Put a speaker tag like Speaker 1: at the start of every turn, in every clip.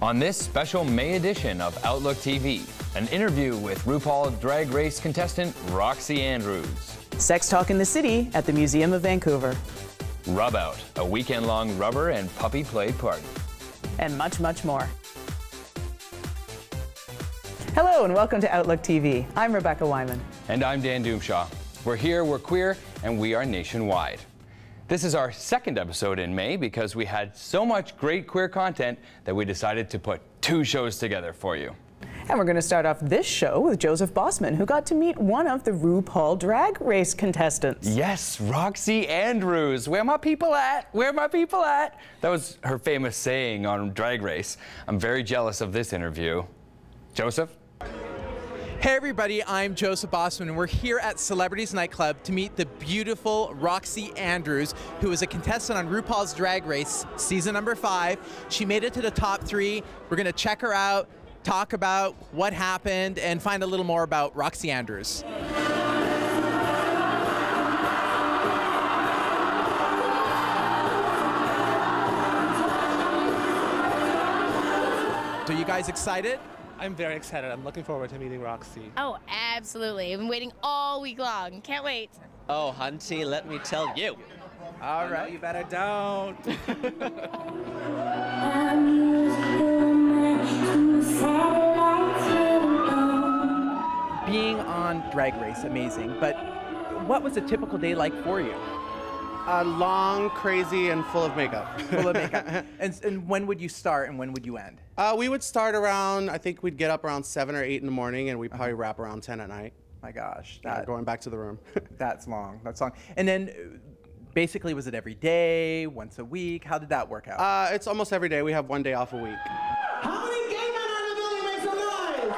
Speaker 1: On this special May edition of Outlook TV, an interview with RuPaul Drag Race contestant Roxxxy Andrews.
Speaker 2: Sex Talk in the City at the Museum of Vancouver.
Speaker 1: Rub Out, a weekend-long rubber and puppy play party.
Speaker 2: And much, much more. Hello and welcome to Outlook TV. I'm Rebecca Wyman.
Speaker 1: And I'm Dan Doomshaw. We're here, we're queer, and we are nationwide. This is our second episode in May because we had so much great queer content that we decided to put two shows together for you.
Speaker 2: And we're going to start off this show with Joseph Bossman, who got to meet one of the RuPaul Drag Race contestants.
Speaker 1: Yes, Roxxxy Andrews. Where my people at? Where my people at? That was her famous saying on Drag Race. I'm very jealous of this interview. Joseph?
Speaker 3: Hey everybody, I'm Joseph Bossman and we're here at Celebrities Nightclub to meet the beautiful Roxxxy Andrews, who is a contestant on RuPaul's Drag Race season number 5. She made it to the top 3. We're gonna check her out, talk about what happened, and find a little more about Roxxxy Andrews. So you guys excited?
Speaker 4: I'm very excited. I'm looking forward to meeting Roxxxy.
Speaker 5: Oh, absolutely. I've been waiting all week long. Can't wait.
Speaker 6: Oh, hunty, let me tell you.
Speaker 3: All right.
Speaker 4: You better don't.
Speaker 3: Being on Drag Race, amazing. But what was a typical day like for you?
Speaker 7: Long, crazy, and full of makeup.
Speaker 3: Full of makeup. And when would you start and when would you end?
Speaker 7: We would start around, I think we'd get up around 7 or 8 in the morning, and we'd probably wrap around 10 at night.
Speaker 3: My gosh.
Speaker 7: Going back to the room.
Speaker 3: That's long. That's long. And then basically, was it every day, once a week? How did that work out?
Speaker 7: It's almost every day. We have one day off a week.
Speaker 8: How many gay men are in the building? Make some noise!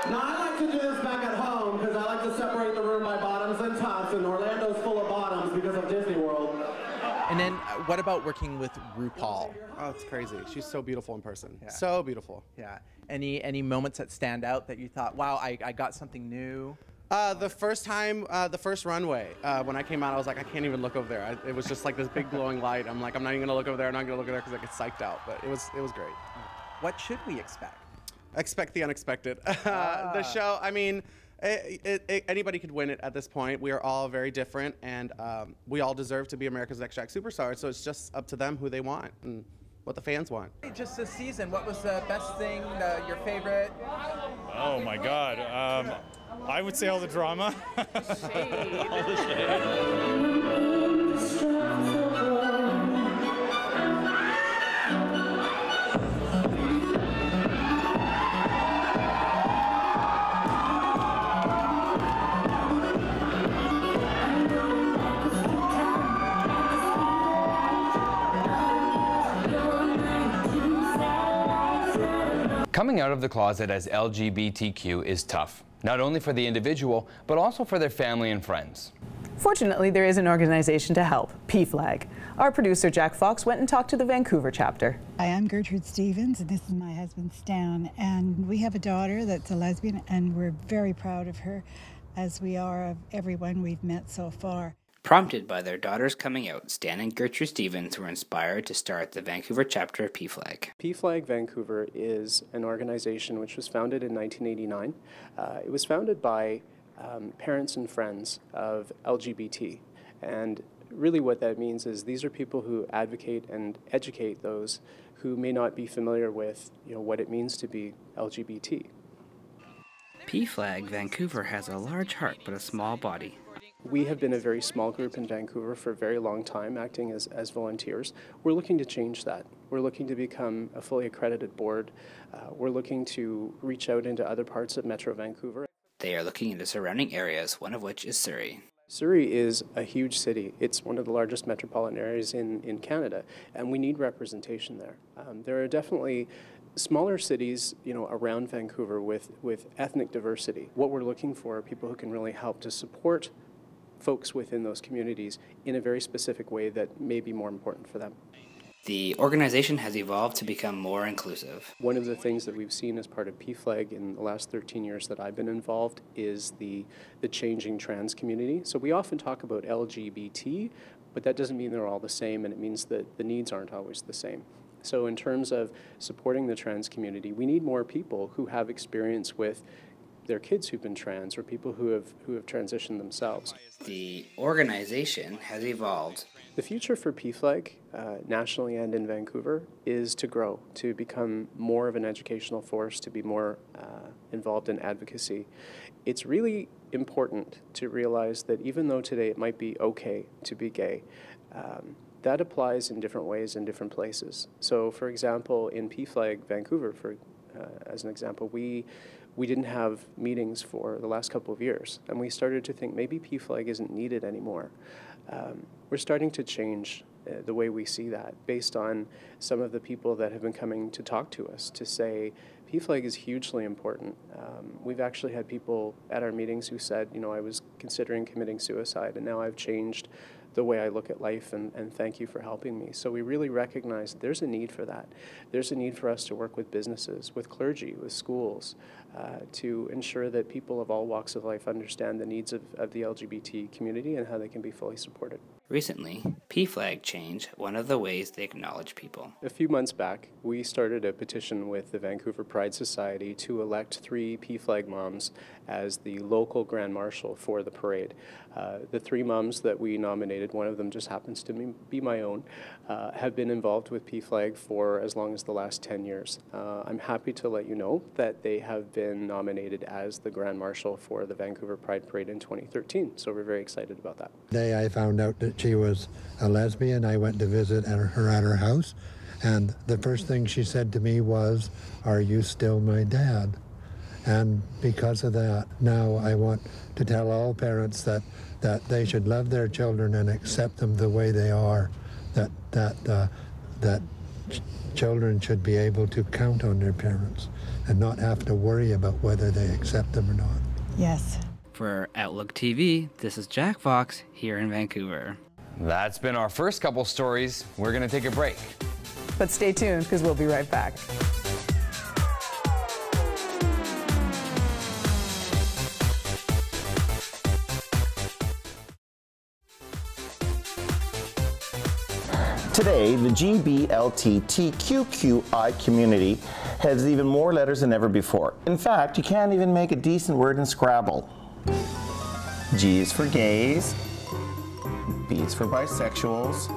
Speaker 8: Now, I like to do this back at home because I like to separate the room by bottoms and tops, and Orlando's full of bottoms because of Disney World.
Speaker 3: And then what about working with RuPaul?
Speaker 7: Oh, it's crazy. She's so beautiful in person.
Speaker 3: Yeah.
Speaker 7: So beautiful.
Speaker 3: Yeah. Any moments that stand out that you thought, wow, I got something new?
Speaker 7: The first time, the first runway, when I came out, I was like, I can't even look over there. It was just like this big glowing light. I'm like, I'm not even gonna look over there. I'm not gonna look over there because I get psyched out. But it was great.
Speaker 3: What should we expect?
Speaker 7: Expect the unexpected. The show, I mean, anybody could win it at this point. We are all very different, and we all deserve to be America's Next Drag Superstar. So it's just up to them who they want and what the fans want.
Speaker 3: Just this season, what was the best thing, your favorite?
Speaker 9: Oh my God. I would say all the drama.
Speaker 3: Shade.
Speaker 9: All the shade.
Speaker 1: Coming out of the closet as LGBTQ is tough, not only for the individual, but also for their family and friends.
Speaker 2: Fortunately, there is an organization to help, PFLAG. Our producer, Jack Fox, went and talked to the Vancouver chapter.
Speaker 10: Hi, I'm Gertrude Stevens, and this is my husband, Stan. And we have a daughter that's a lesbian, and we're very proud of her, as we are of everyone we've met so far.
Speaker 11: Prompted by their daughter's coming out, Stan and Gertrude Stevens were inspired to start the Vancouver chapter of PFLAG.
Speaker 12: PFLAG Vancouver is an organization which was founded in 1989. It was founded by parents and friends of LGBT. And really what that means is these are people who advocate and educate those who may not be familiar with what it means to be LGBT.
Speaker 11: PFLAG Vancouver has a large heart but a small body.
Speaker 12: We have been a very small group in Vancouver for a very long time, acting as volunteers. We're looking to change that. We're looking to become a fully accredited board. We're looking to reach out into other parts of Metro Vancouver.
Speaker 11: They are looking into surrounding areas, one of which is Surrey.
Speaker 12: Surrey is a huge city. It's one of the largest metropolitan areas in Canada, and we need representation there. There are definitely smaller cities, around Vancouver with ethnic diversity. What we're looking for are people who can really help to support folks within those communities in a very specific way that may be more important for them.
Speaker 11: The organization has evolved to become more inclusive.
Speaker 12: One of the things that we've seen as part of PFLAG in the last 13 years that I've been involved is the changing trans community. So we often talk about LGBT, but that doesn't mean they're all the same, and it means that the needs aren't always the same. So in terms of supporting the trans community, we need more people who have experience with their kids who've been trans or people who have transitioned themselves.
Speaker 11: The organization has evolved.
Speaker 12: The future for PFLAG, nationally and in Vancouver, is to grow, to become more of an educational force, to be more involved in advocacy. It's really important to realize that even though today it might be okay to be gay, that applies in different ways in different places. So, for example, in PFLAG Vancouver, as an example, we didn't have meetings for the last couple of years, and we started to think maybe PFLAG isn't needed anymore. We're starting to change the way we see that based on some of the people that have been coming to talk to us to say PFLAG is hugely important. We've actually had people at our meetings who said, you know, I was considering committing suicide and now I've changed the way I look at life, and thank you for helping me. So we really recognize that there's a need for that. There's a need for us to work with businesses, with clergy, with schools, to ensure that people of all walks of life understand the needs of the LGBT community and how they can be fully supported.
Speaker 11: Recently, PFLAG changed one of the ways they acknowledge people.
Speaker 12: A few months back, we started a petition with the Vancouver Pride Society to elect 3 PFLAG moms as the local Grand Marshal for the parade. The 3 moms that we nominated, one of them just happens to be my own, have been involved with PFLAG for as long as the last 10 years. I'm happy to let you know that they have been nominated as the Grand Marshal for the Vancouver Pride Parade in 2013, so we're very excited about that.
Speaker 13: Today I found out that she was a lesbian. I went to visit her at her house, and the first thing she said to me was, "Are you still my dad?" And because of that, now I want to tell all parents that they should love their children and accept them the way they are, that children should be able to count on their parents and not have to worry about whether they accept them or not.
Speaker 10: Yes.
Speaker 11: For Outlook TV, this is Jack Fox here in Vancouver.
Speaker 1: That's been our first couple stories. We're going to take a break.
Speaker 2: But stay tuned, because we'll be right back.
Speaker 14: Today, the GBLTTQQI community has even more letters than ever before. In fact, you can't even make a decent word in Scrabble. G is for gays, B is for bisexuals,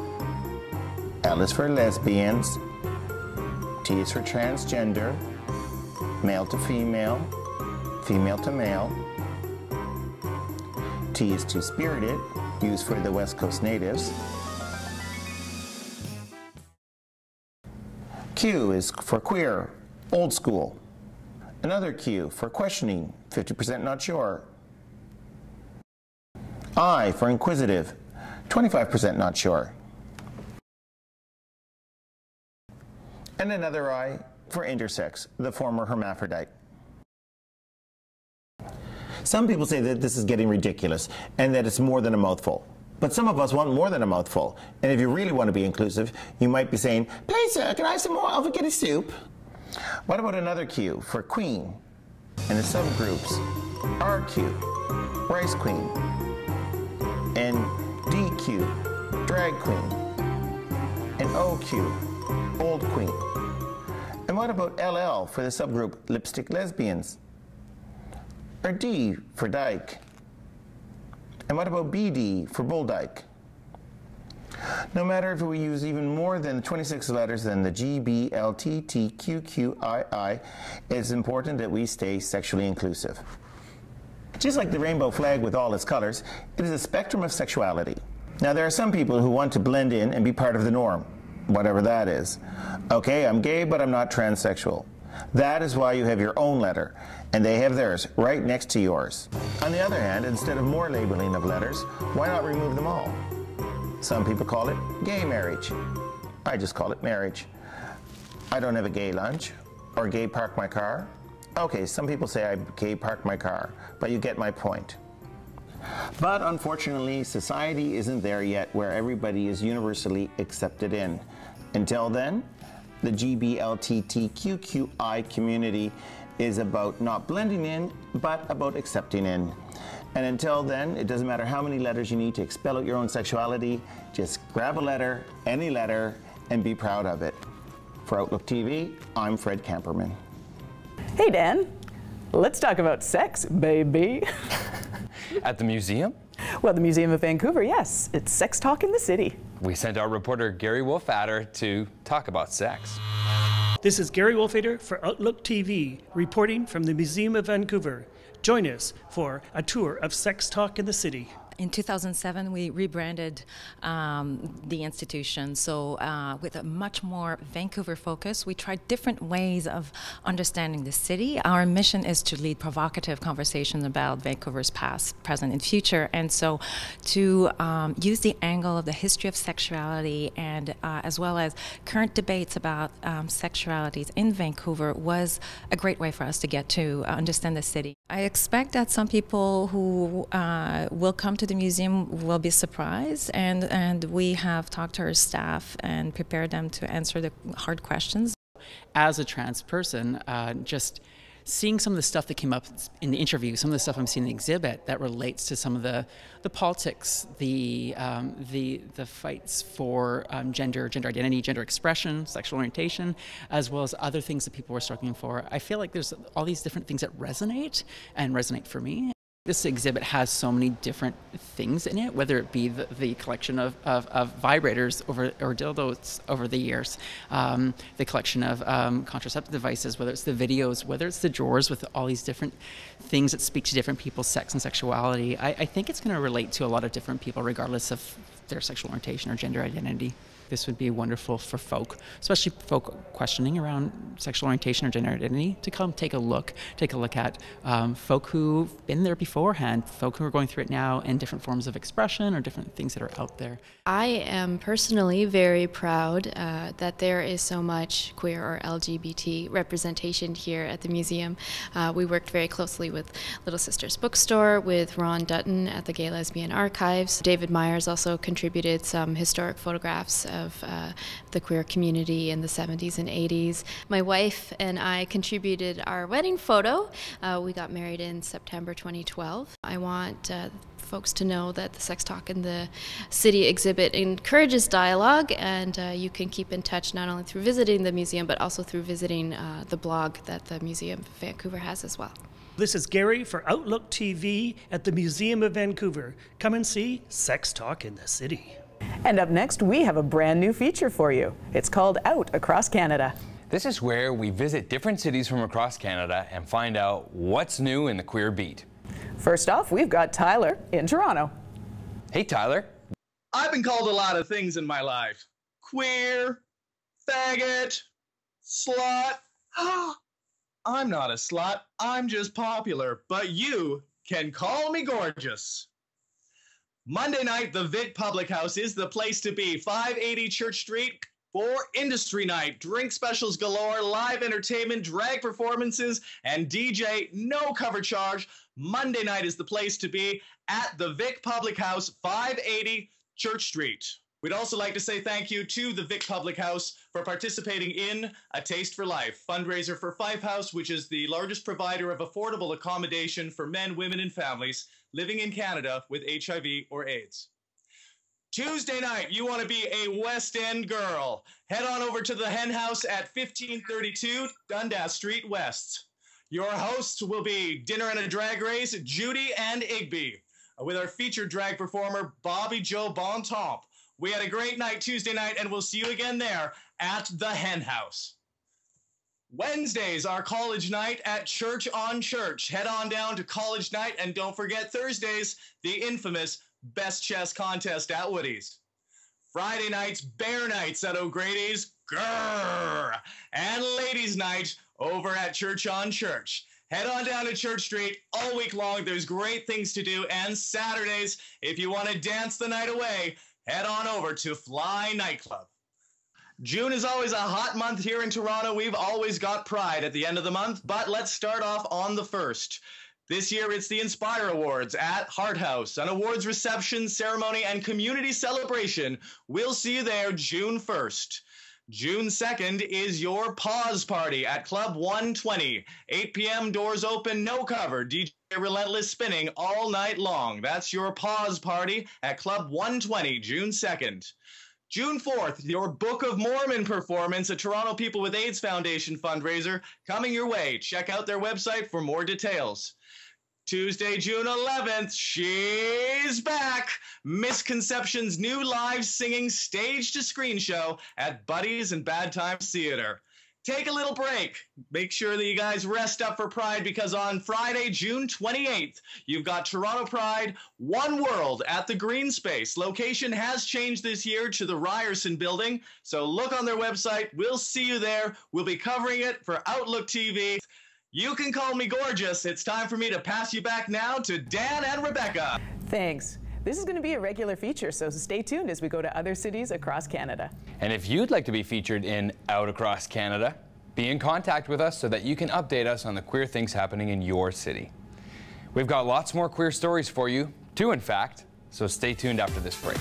Speaker 14: L is for lesbians, T is for transgender, male to female, female to male, T is two-spirited, used for the West Coast natives, Q is for queer, old school. Another Q for questioning, 50% not sure. I for inquisitive, 25% not sure. And another I for intersex, the former hermaphrodite. Some people say that this is getting ridiculous and that it's more than a mouthful. But some of us want more than a mouthful. And if you really want to be inclusive, you might be saying, "Please, sir, can I have some more alpha soup?" What about another Q for queen? And the subgroups, RQ, rice queen, and DQ, drag queen, and OQ, old queen. And what about LL for the subgroup lipstick lesbians? Or D for dyke? And what about BD for bull dyke? No matter if we use even more than 26 letters than the GBLTTQQII, it's important that we stay sexually inclusive. Just like the rainbow flag with all its colors, it is a spectrum of sexuality. Now, there are some people who want to blend in and be part of the norm, whatever that is. Okay, I'm gay, but I'm not transsexual. That is why you have your own letter, and they have theirs right next to yours. On the other hand, instead of more labeling of letters, why not remove them all? Some people call it gay marriage. I just call it marriage. I don't have a gay lunch, or gay park my car. Okay, some people say I gay park my car, but you get my point. But unfortunately, society isn't there yet where everybody is universally accepted in. Until then, the GBLTTQQI community is about not blending in, but about accepting in. And until then, it doesn't matter how many letters you need to expel out your own sexuality, just grab a letter, any letter, and be proud of it. For Outlook TV, I'm Fred Camperman.
Speaker 2: Hey Dan, let's talk about sex, baby.
Speaker 1: At the museum?
Speaker 2: Well, the Museum of Vancouver, yes. It's Sex Talk in the City.
Speaker 1: We sent our reporter Gary Wolfader to talk about sex.
Speaker 15: This is Gary Wolfader for Outlook TV, reporting from the Museum of Vancouver. Join us for a tour of Sex Talk in the City.
Speaker 16: In 2007, we rebranded the institution. So with a much more Vancouver focus, we tried different ways of understanding the city. Our mission is to lead provocative conversations about Vancouver's past, present, and future. And so to use the angle of the history of sexuality and as well as current debates about sexualities in Vancouver was a great way for us to get to understand the city. I expect that some people who will come to the museum will be surprised, and we have talked to our staff and prepared them to answer the hard questions.
Speaker 17: As a trans person, just seeing some of the stuff that came up in the interview, some of the stuff I'm seeing in the exhibit that relates to some of the politics, the fights for gender identity, gender expression, sexual orientation, as well as other things that people were struggling for. I feel like there's all these different things that resonate for me. This exhibit has so many different things in it, whether it be the collection of vibrators or dildos over the years, the collection of contraceptive devices, whether it's the videos, whether it's the drawers with all these different things that speak to different people's sex and sexuality. I think it's going to relate to a lot of different people regardless of their sexual orientation or gender identity. This would be wonderful for folk, especially folk questioning around sexual orientation or gender identity, to come take a look at folk who've been there beforehand, folk who are going through it now, and different forms of expression or different things that are out there.
Speaker 18: I am personally very proud that there is so much queer or LGBT representation here at the museum. We worked very closely with Little Sisters Bookstore, with Ron Dutton at the Gay Lesbian Archives. David Myers also contributed some historic photographs of the queer community in the 70s and 80s. My wife and I contributed our wedding photo. We got married in September 2012. I want folks to know that the Sex Talk in the City exhibit encourages dialogue, and you can keep in touch not only through visiting the museum but also through visiting the blog that the Museum of Vancouver has as well.
Speaker 15: This is Gary for Outlook TV at the Museum of Vancouver. Come and see Sex Talk in the City.
Speaker 2: And up next, we have a brand new feature for you. It's called Out Across Canada.
Speaker 1: This is where we visit different cities from across Canada and find out what's new in the queer beat.
Speaker 2: First off, we've got Tyler in Toronto.
Speaker 1: Hey, Tyler.
Speaker 19: I've been called a lot of things in my life. Queer, faggot, slut. I'm not a slut, I'm just popular, but you can call me gorgeous. Monday night, the Vic Public House is the place to be. 580 Church Street for Industry Night. Drink specials galore, live entertainment, drag performances, and DJ, no cover charge. Monday night is the place to be at the Vic Public House, 580 Church Street. We'd also like to say thank you to the Vic Public House for participating in A Taste for Life, fundraiser for Fife House, which is the largest provider of affordable accommodation for men, women, and families living in Canada with HIV or AIDS. Tuesday night, you want to be a West End girl. Head on over to the Hen House at 1532 Dundas Street West. Your hosts will be Dinner and a Drag Race, Judy and Igby, with our featured drag performer, Bobby Joe Bontemps. We had a great night Tuesday night, and we'll see you again there at the Hen House. Wednesdays, our college night at Church on Church. Head on down to college night, and don't forget Thursdays, the infamous Best Chess Contest at Woody's. Friday nights, Bear Nights at O'Grady's, grrr, and Ladies Night over at Church on Church. Head on down to Church Street all week long. There's great things to do, and Saturdays, if you want to dance the night away, head on over to Fly Nightclub. June is always a hot month here in Toronto. We've always got Pride at the end of the month, but let's start off on the 1st. This year, it's the Inspire Awards at Heart House, an awards reception, ceremony, and community celebration. We'll see you there June 1st. June 2nd is your pause party at Club 120. 8 p.m. doors open, no cover. DJ Relentless spinning all night long. That's your pause party at Club 120, June 2nd. June 4th, your Book of Mormon performance, a Toronto People with AIDS Foundation fundraiser, coming your way. Check out their website for more details. Tuesday, June 11th, she's back. Misconception's new live singing stage-to-screen show at Buddies and Bad Times Theater. Take a little break. Make sure that you guys rest up for Pride, because on Friday, June 28th, you've got Toronto Pride, One World at the Green Space. Location has changed this year to the Ryerson Building, so look on their website. We'll see you there. We'll be covering it for Outlook TV. You can call me gorgeous. It's time for me to pass you back now to Dan and Rebecca.
Speaker 2: Thanks. This is going to be a regular feature, so stay tuned as we go to other cities across Canada.
Speaker 1: And if you'd like to be featured in Out Across Canada, be in contact with us so that you can update us on the queer things happening in your city. We've got lots more queer stories for you, too, in fact, so stay tuned after this break.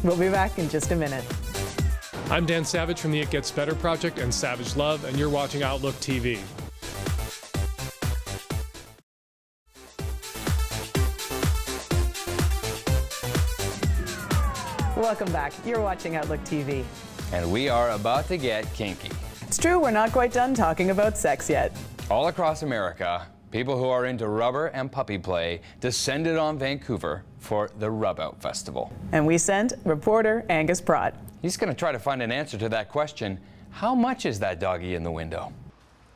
Speaker 2: We'll be back in just a minute.
Speaker 20: I'm Dan Savage from the It Gets Better Project and Savage Love, and you're watching Outlook TV.
Speaker 2: Welcome back. You're watching Outlook TV.
Speaker 1: And we are about to get kinky.
Speaker 2: It's true, we're not quite done talking about sex yet.
Speaker 1: All across America, people who are into rubber and puppy play descended on Vancouver for the Rub Out Festival.
Speaker 2: And we sent reporter Angus Prott.
Speaker 1: He's going to try to find an answer to that question. How much is that doggy in the window?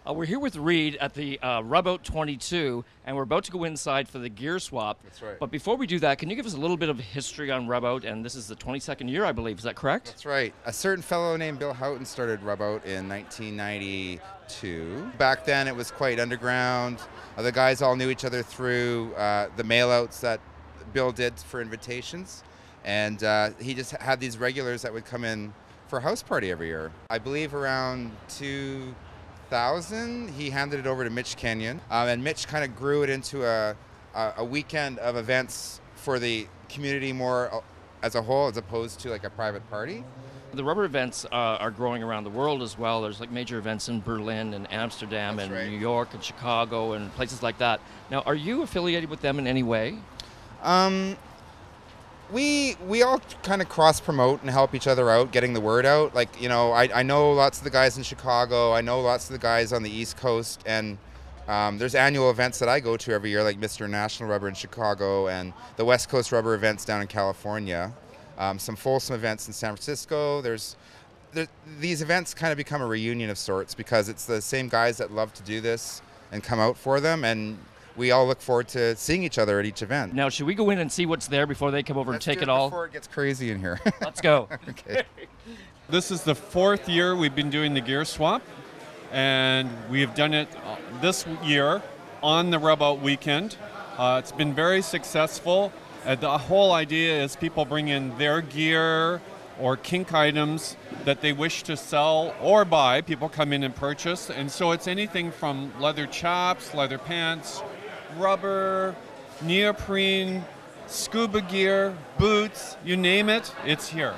Speaker 21: We're here with Reed at the Rub Out 22, and we're about to go inside for the gear swap.
Speaker 22: That's right.
Speaker 21: But before we do that, can you give us a little bit of history on Rub Out? And this is the 22nd year, I believe. Is that correct?
Speaker 22: That's right. A certain fellow named Bill Houghton started Rub Out in 1992. Back then, it was quite underground. The guys all knew each other through the mail-outs that Bill did for invitations. And he just had these regulars that would come in for a house party every year. I believe around 2000, he handed it over to Mitch Kenyon, and Mitch kind of grew it into a weekend of events for the community more as a whole, as opposed to like a private party.
Speaker 21: The rubber events are growing around the world as well. There's like major events in Berlin and Amsterdam and New York and Chicago and places like that. Now, are you affiliated with them in any way?
Speaker 22: We all kind of cross-promote and help each other out, getting the word out. Like, you know, I know lots of the guys in Chicago, I know lots of the guys on the East Coast, and there's annual events that I go to every year, like Mr. National Rubber in Chicago and the West Coast Rubber events down in California. Some Folsom events in San Francisco. These events kind of become a reunion of sorts because it's the same guys that love to do this and come out for them, and we all look forward to seeing each other at each event.
Speaker 21: Now, should we go in and see what's there before they come over and take it all?
Speaker 22: Before it gets crazy in here.
Speaker 21: Let's go.
Speaker 22: Okay.
Speaker 23: This is the 4th year we've been doing the gear swap, and we've done it this year on the Rub Out weekend. It's been very successful. The whole idea is people bring in their gear or kink items that they wish to sell or buy. People come in and purchase, and so it's anything from leather chaps, leather pants, rubber, neoprene, scuba gear, boots, you name it, it's here.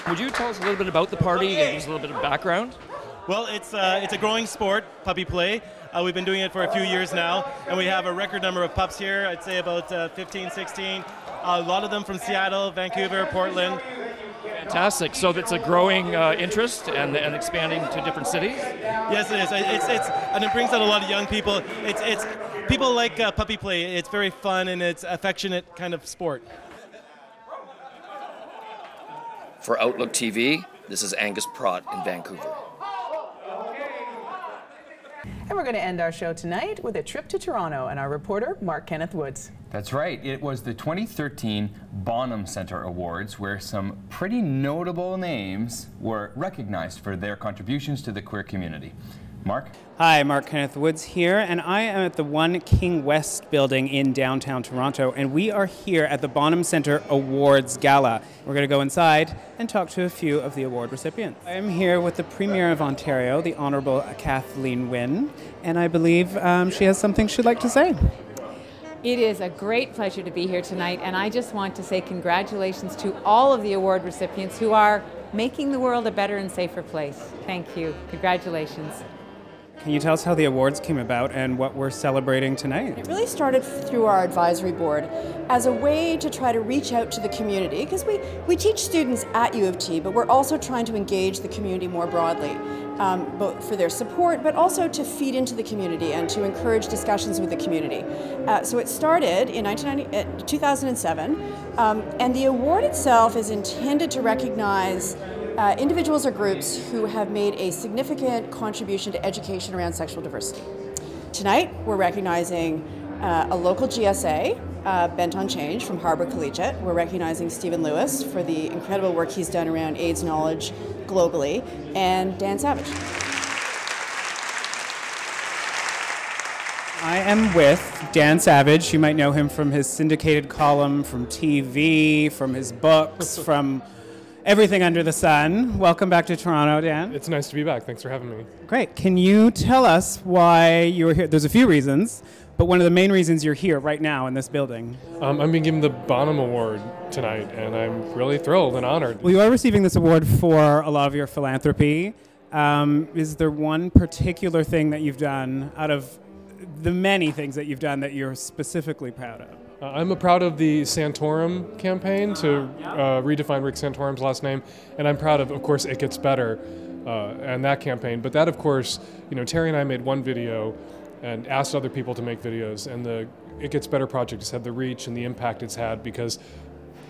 Speaker 21: Would you tell us a little bit about the party and give us a little bit of background?
Speaker 24: Well, it's a growing sport, puppy play. We've been doing it for a few years now, and we have a record number of pups here. I'd say about 15, 16. A lot of them from Seattle, Vancouver, Portland.
Speaker 21: Fantastic. So that's a growing interest and expanding to different cities?
Speaker 24: Yes, it is. And it brings out a lot of young people. It's people like puppy play. It's very fun and it's affectionate kind of sport.
Speaker 25: For Outlook TV, this is Angus Prott in Vancouver.
Speaker 2: And we're going to end our show tonight with a trip to Toronto and our reporter, Mark Kenneth Woods.
Speaker 1: That's right. It was the 2013 Bonham Center Awards, where some pretty notable names were recognized for their contributions to the queer community. Mark?
Speaker 26: Hi, Mark Kenneth Woods here, and I am at the One King West building in downtown Toronto, and we are here at the Bonham Center Awards Gala. We're going to go inside and talk to a few of the award recipients. I am here with the Premier of Ontario, the Honourable Kathleen Wynne, and I believe she has something she'd like to say.
Speaker 3: It is a great pleasure to be here tonight, and I just want to say congratulations to all of the award recipients who are making the world a better and safer place. Thank you. Congratulations.
Speaker 26: Can you tell us how the awards came about and what we're celebrating tonight?
Speaker 4: It really started through our advisory board as a way to try to reach out to the community, because we teach students at U of T, but we're also trying to engage the community more broadly, both for their support, but also to feed into the community and to encourage discussions with the community. So it started in 2007, and the award itself is intended to recognize individuals or groups who have made a significant contribution to education around sexual diversity. Tonight, we're recognizing a local GSA, Bent on Change from Harbour Collegiate. We're recognizing Stephen Lewis for the incredible work he's done around AIDS knowledge globally, and Dan Savage.
Speaker 26: I am with Dan Savage. You might know him from his syndicated column, from TV, from his books, from everything under the sun. Welcome back to Toronto, Dan.
Speaker 20: It's nice to be back. Thanks for having me.
Speaker 26: Great. Can you tell us why you're here? There's a few reasons, but one of the main reasons you're here right now in this building.
Speaker 20: I'm being given the Bonham Award tonight, and I'm really thrilled and honored.
Speaker 26: Well, you are receiving this award for a lot of your philanthropy. Is there one particular thing that you've done out of the many things that you've done that you're specifically proud of?
Speaker 20: I'm proud of the Santorum campaign to redefine Rick Santorum's last name, and I'm proud of course, It Gets Better and that campaign. But that, of course, Terry and I made one video and asked other people to make videos, and the It Gets Better project has had the reach and the impact it's had because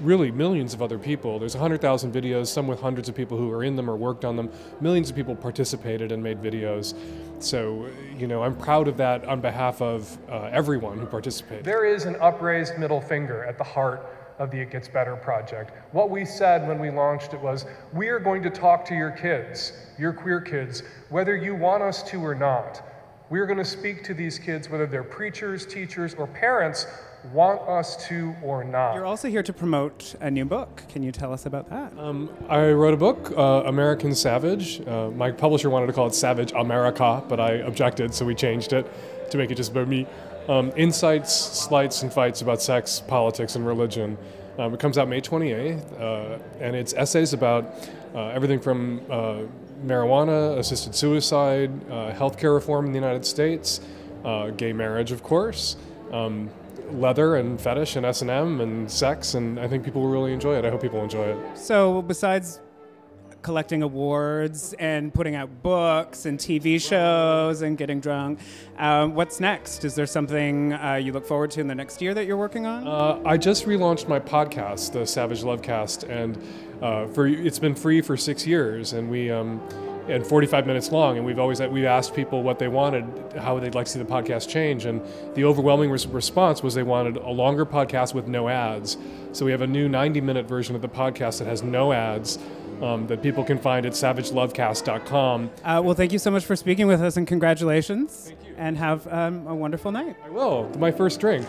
Speaker 20: really millions of other people. There's 100,000 videos, some with hundreds of people who are in them or worked on them. Millions of people participated and made videos. So, I'm proud of that on behalf of everyone who participated. There is an upraised middle finger at the heart of the It Gets Better project. What we said when we launched it was, we are going to talk to your kids, your queer kids, whether you want us to or not. We're going to speak to these kids, whether they're preachers, teachers, or parents, want us to or not.
Speaker 26: You're also here to promote a new book. Can you tell us about that?
Speaker 20: I wrote a book, American Savage. My publisher wanted to call it Savage America, but I objected, so we changed it to make it just about me. Insights, slights, and fights about sex, politics, and religion. It comes out May 28th, and it's essays about everything from marijuana, assisted suicide, healthcare reform in the United States, gay marriage, of course, leather and fetish and S&M and sex, and I think people will really enjoy it. I hope people enjoy it.
Speaker 26: So besides collecting awards and putting out books and TV shows and getting drunk, what's next? Is there something you look forward to in the next year that you're working on?
Speaker 20: I just relaunched my podcast, the Savage Lovecast, and it's been free for 6 years, and and 45 minutes long, and we've asked people what they wanted, how they'd like to see the podcast change, and the overwhelming response was they wanted a longer podcast with no ads. So we have a new 90-minute version of the podcast that has no ads that people can find at savagelovecast.com.
Speaker 26: Well, thank you so much for speaking with us, and congratulations. Thank you. And have a wonderful night.
Speaker 20: I will. My first drink.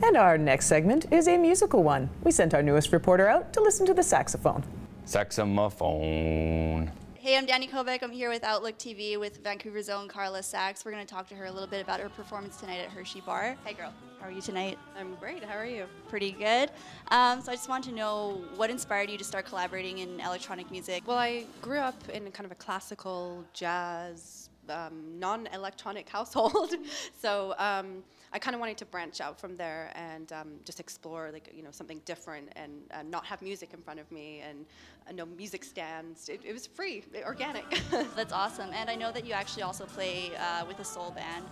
Speaker 2: And our next segment is a musical one. We sent our newest reporter out to listen to the saxophone.
Speaker 1: Saxophone.
Speaker 5: Hey, I'm Danny Kovac. I'm here with Outlook TV with Vancouver's own Carla Sachs. We're going to talk to her a little bit about her performance tonight at Hershey Bar. Hey, girl. How are you tonight?
Speaker 6: I'm great. How are you?
Speaker 5: Pretty good. So I just want to know what inspired you to start collaborating in electronic music?
Speaker 6: Well, I grew up in kind of a classical jazz, non-electronic household. So I kind of wanted to branch out from there and just explore something different and not have music in front of me and no music stands. It was free, organic.
Speaker 5: That's awesome. And I know that you actually also play with a soul band.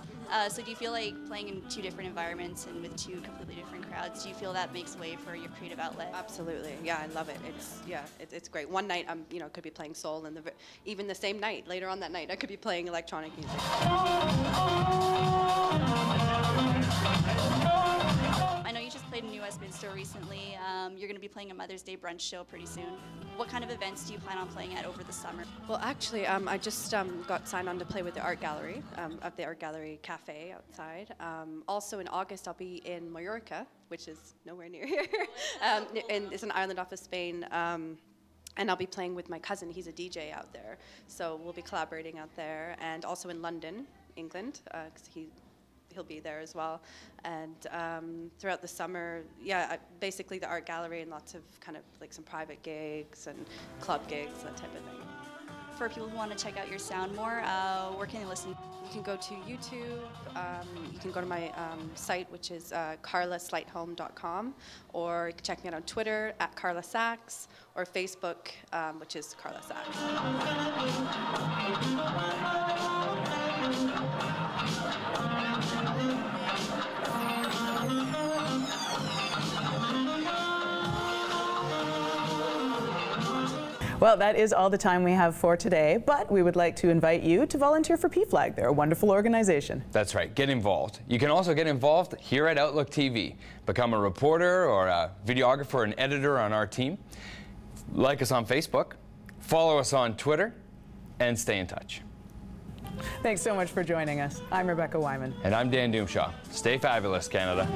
Speaker 5: So do you feel like playing in two different environments and with two completely different crowds, do you feel that makes way for your creative outlet?
Speaker 6: Absolutely. Yeah, I love it. It's great. One night I'm could be playing soul, and even the same night, later on that night, I could be playing electronic music.
Speaker 5: I know you just played in New Westminster recently. You're going to be playing a Mother's Day brunch show pretty soon. What kind of events do you plan on playing at over the summer?
Speaker 6: Well, actually, I just got signed on to play with the Art Gallery, at the Art Gallery Cafe outside. Also in August, I'll be in Mallorca, which is nowhere near here. And it's an island off of Spain. And I'll be playing with my cousin. He's a DJ out there. So we'll be collaborating out there, and also in London, England, because he'll be there as well. And throughout the summer, yeah, basically the art gallery and lots of kind of like some private gigs and club gigs, that type of thing.
Speaker 5: For people who want to check out your sound more, where can they listen?
Speaker 6: You can go to YouTube, you can go to my site, which is carlaslightHome.com, or you can check me out on Twitter at Carla Sachs, or Facebook, which is Carla Sachs.
Speaker 2: Well, that is all the time we have for today, but we would like to invite you to volunteer for PFLAG. They're a wonderful organization.
Speaker 1: That's right, get involved. You can also get involved here at Outlook TV. Become a reporter or a videographer or an editor on our team. Like us on Facebook, follow us on Twitter, and stay in touch.
Speaker 2: Thanks so much for joining us. I'm Rebecca Wyman.
Speaker 1: And I'm Dan Doomshaw. Stay fabulous, Canada.